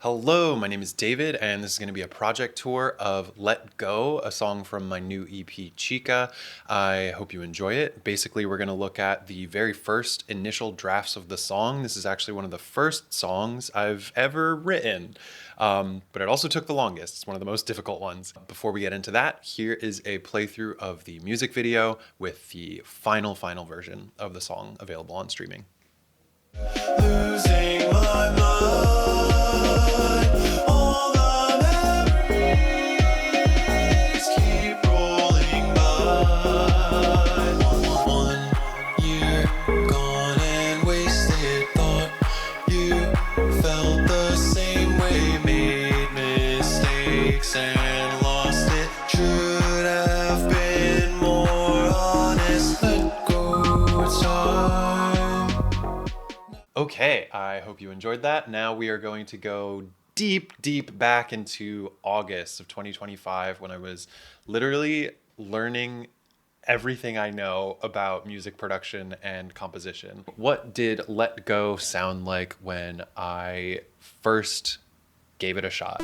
Hello, my name is David, and this is going to be a project tour of Let Go, a song from my new EP, Chica. I hope you enjoy it. Basically, we're going to look at the very first initial drafts of the song. This is actually one of the first songs I've ever written, but it also took the longest. It's one of the most difficult ones. Before we get into that, here is a playthrough of the music video with the final version of the song available on streaming. Losing my mind, all the memories keep rolling by. 1 year gone and wasted. Thought you felt the same way, made mistakes and lost it. Should have been more honest. Let go, it's time. Okay, I hope you enjoyed that. Now we are going to go deep back into August of 2025 when I was literally learning everything I know about music production and composition. What did Let Go sound like when I first gave it a shot?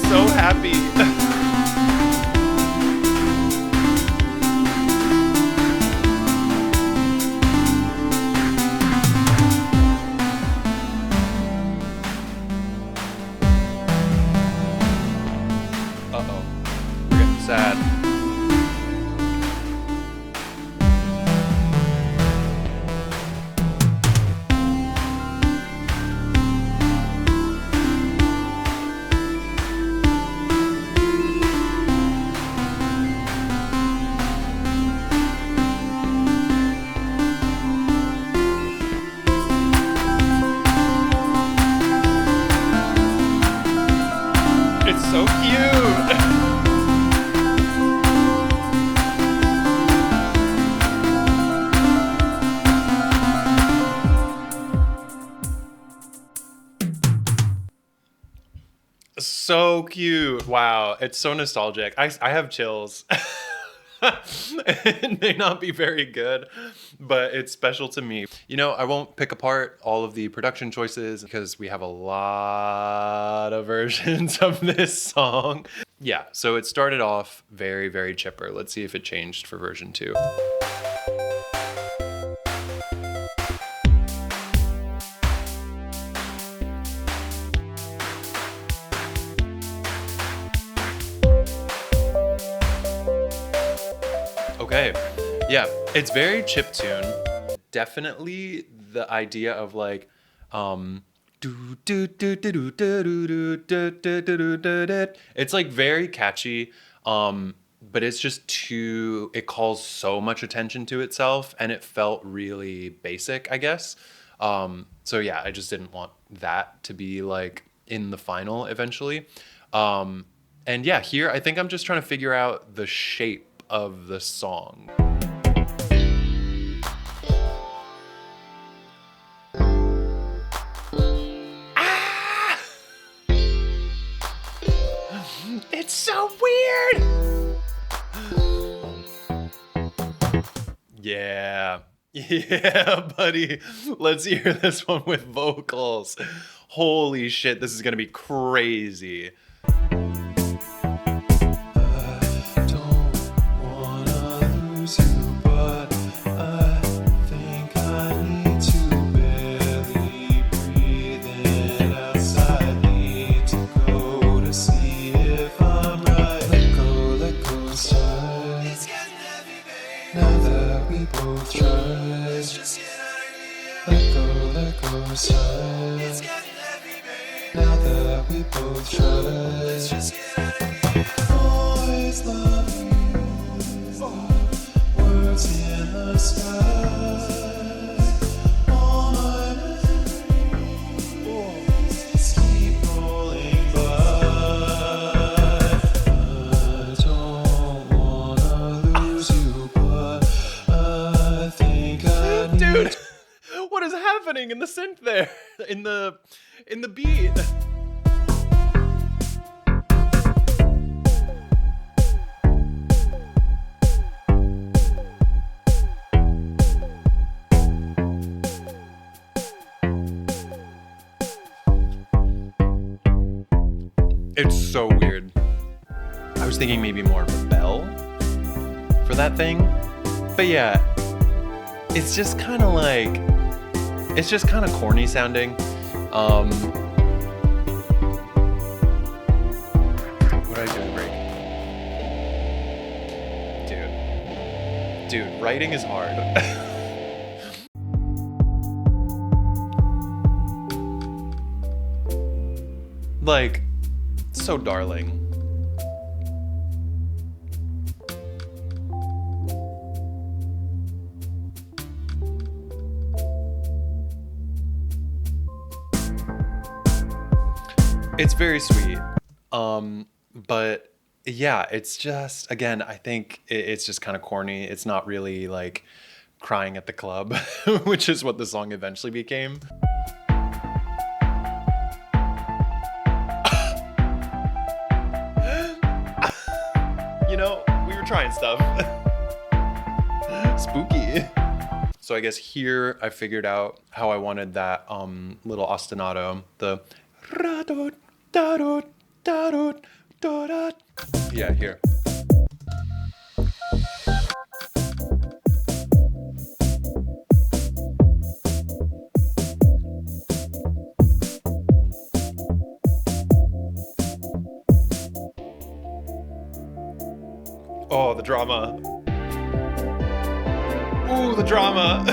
So happy. Uh-oh, we're getting sad. It's so cute. So cute. Wow, it's so nostalgic. I have chills. It may not be very good, but it's special to me. You know, I won't pick apart all of the production choices because we have a lot of versions of this song. Yeah, so it started off very chipper. Let's see if it changed for version 2. Okay, yeah, it's very chiptune. Definitely the idea of like, it's like very catchy, but it's just too, it calls so much attention to itself and it felt really basic, I guess. So yeah, I just didn't want that to be like in the final eventually. And yeah, here I think I'm just trying to figure out the shape of the song. Ah! It's so weird. Yeah, buddy. Let's hear this one with vocals. Holy shit, this is gonna be crazy. Both try. Let go, side. Now that we both try. Always love you. Words in the sky. All my What is happening in the synth there? In the beat? It's so weird. I was thinking maybe more of a bell for that thing. But yeah, it's just kind of like, it's just kind of corny sounding. What did I do in break? Dude, writing is hard. Like, so darling. It's very sweet. But yeah, it's just, again, I think it's just kind of corny. It's not really like crying at the club, which is what the song eventually became. You know, we were trying stuff. Spooky. So I guess here I figured out how I wanted that little ostinato, the yeah, here. Oh, the drama. Ooh, the drama.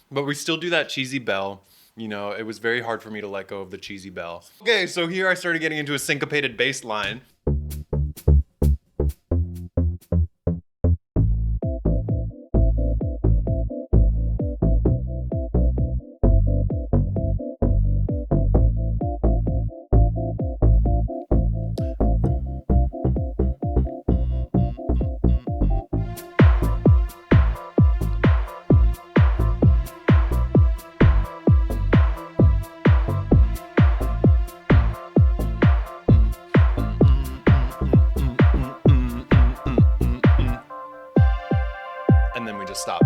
But we still do that cheesy bell. You know, it was very hard for me to let go of the cheesy bell. Okay, so here I started getting into a syncopated bass line. And then we just stopped.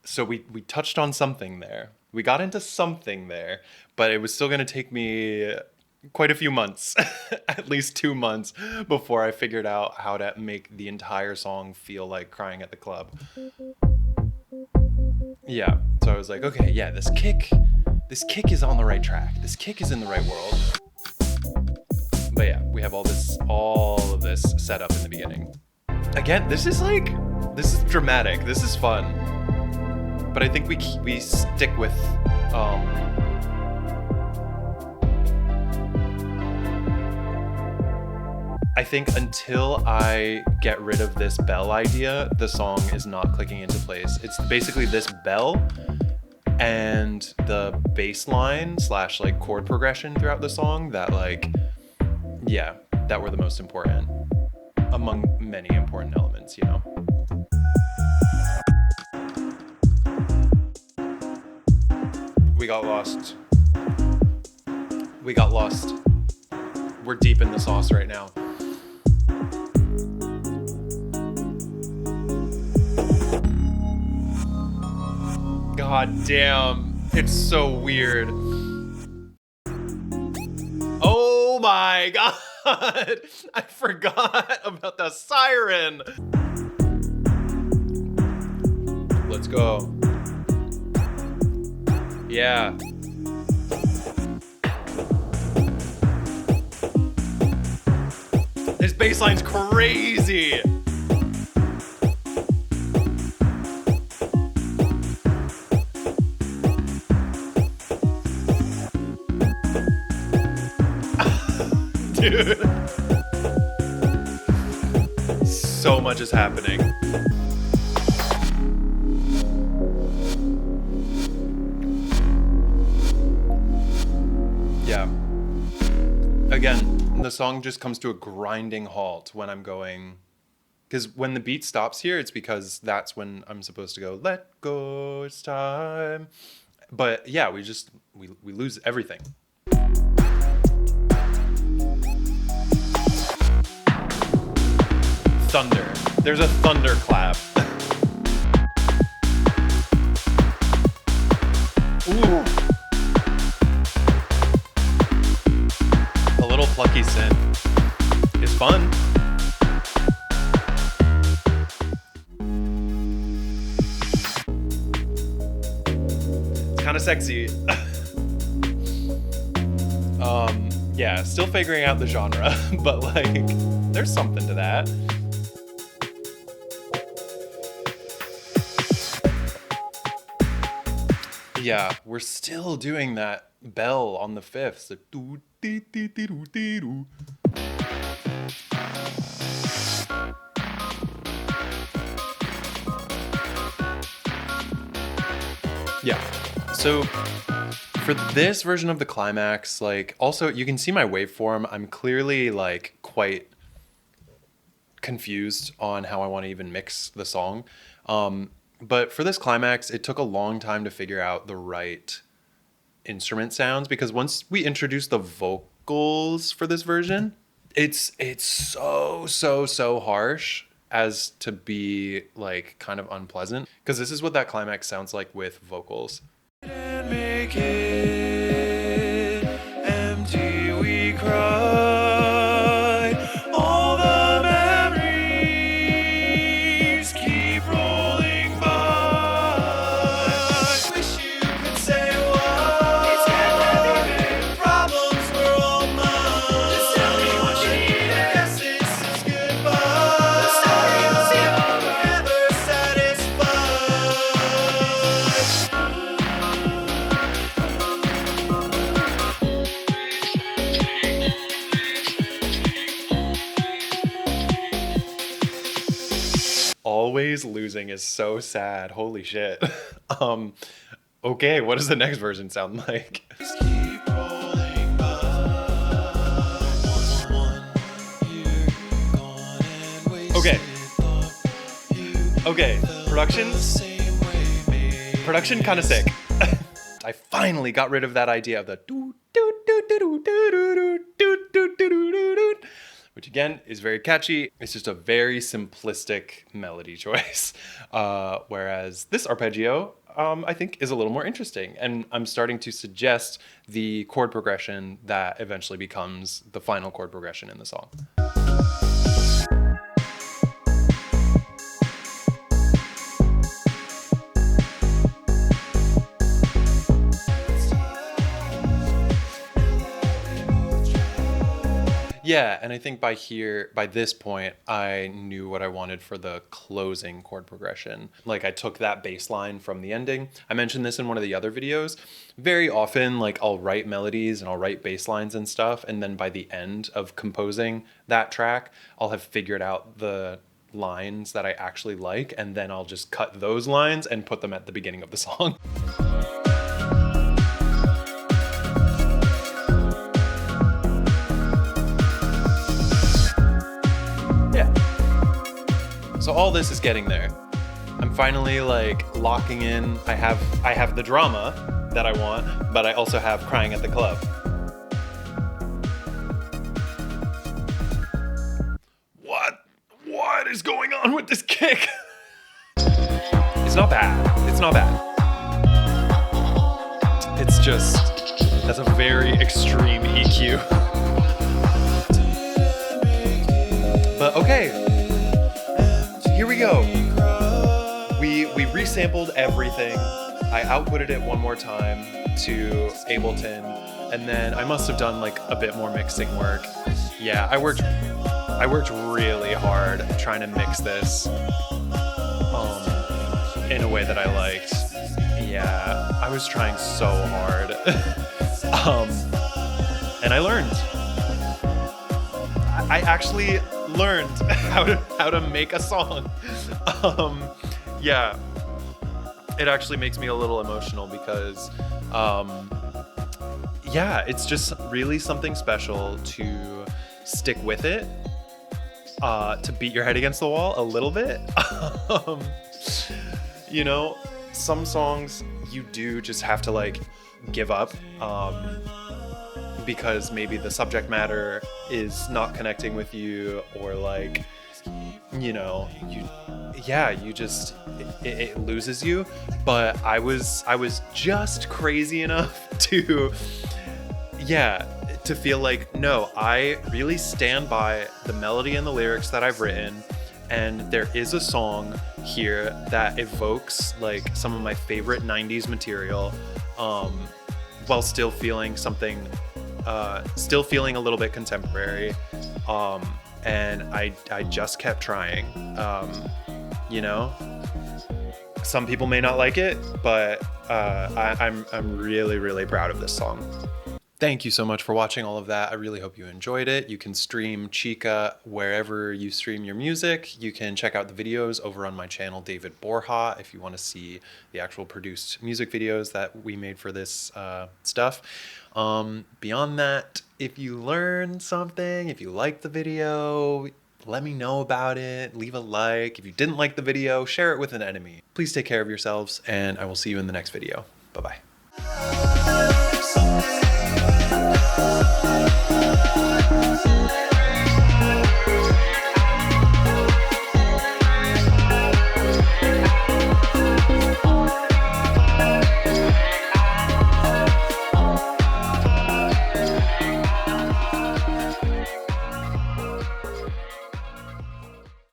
So we touched on something there. We got into something there, but it was still going to take me quite a few months, at least 2 months, before I figured out how to make the entire song feel like crying at the club. Yeah, so I was like, okay, yeah, this kick is on the right track. This kick is in the right world. But yeah, we have all of this set up in the beginning. Again, this is dramatic. This is fun. But I think we stick with I think until I get rid of this bell idea, the song is not clicking into place. It's basically this bell and the bass line / like chord progression throughout the song that that were the most important among many important elements, you know. We got lost. We're deep in the sauce right now. God damn, it's so weird. Oh my god, I forgot about the siren. Let's go. Yeah. This bass line's crazy. Dude. So much is happening. again, the song just comes to a grinding halt when I'm going, because when the beat stops here, it's because that's when I'm supposed to go, let go, it's time. But yeah, we lose everything. Thunder. There's a thunderclap. Ooh. A little plucky synth is fun. It's kind of sexy. Yeah, still figuring out the genre, but like, there's something to that. Yeah, we're still doing that bell on the fifths. The doo dee dee dee doo dee doo. Yeah. So for this version of the climax, like, also you can see my waveform. I'm clearly like quite confused on how I want to even mix the song. But for this climax, it took a long time to figure out the right instrument sounds, because once we introduce the vocals for this version, it's so harsh as to be like kind of unpleasant, because this is what that climax sounds like with vocals. Make it empty, we cry. All the memories keep rolling by. Wish you could say why. It's getting heavy, babe. Problems were all mine. Just tell me what you need. I guess this is goodbye. The story was never satisfied. Always losing is so sad. Holy shit. Okay, what does the next version sound like? Okay. Okay, production kind of sick. I finally got rid of that idea of the doo doo doo doo doo doo doo doo doo doo doo, which again is very catchy. It's just a very simplistic melody choice. Whereas this arpeggio, I think, is a little more interesting. And I'm starting to suggest the chord progression that eventually becomes the final chord progression in the song. Yeah, and I think by this point, I knew what I wanted for the closing chord progression. Like, I took that bass line from the ending. I mentioned this in one of the other videos. Very often, like, I'll write melodies and I'll write bass lines and stuff, and then by the end of composing that track, I'll have figured out the lines that I actually like, and then I'll just cut those lines and put them at the beginning of the song. So all this is getting there. I'm finally like locking in. I have the drama that I want, but I also have crying at the club. What is going on with this kick? It's not bad. It's not bad. It's just, that's a very extreme EQ. But okay. Here we go. We resampled everything. I outputted it one more time to Ableton, and then I must have done like a bit more mixing work. Yeah, I worked really hard trying to mix this in a way that I liked. Yeah, I was trying so hard. And I learned. I actually learned how to make a song. Yeah, it actually makes me a little emotional because yeah, it's just really something special to stick with it, to beat your head against the wall a little bit. um, you know, some songs you do just have to like give up, because maybe the subject matter is not connecting with you, or like, you know, you just it loses you. But I was just crazy enough to, yeah, to feel like, no, I really stand by the melody and the lyrics that I've written, and there is a song here that evokes like some of my favorite 90s material, while still feeling something, still feeling a little bit contemporary. And I just kept trying. You know, some people may not like it, but I'm really, really proud of this song. Thank you so much for watching all of that. I really hope you enjoyed it. You can stream Chica wherever you stream your music. You can check out the videos over on my channel, David Borja, if you want to see the actual produced music videos that we made for this stuff. Beyond that, if you learned something, if you liked the video, let me know about it. Leave a like. If you didn't like the video, share it with an enemy. Please take care of yourselves, and I will see you in the next video. Bye-bye.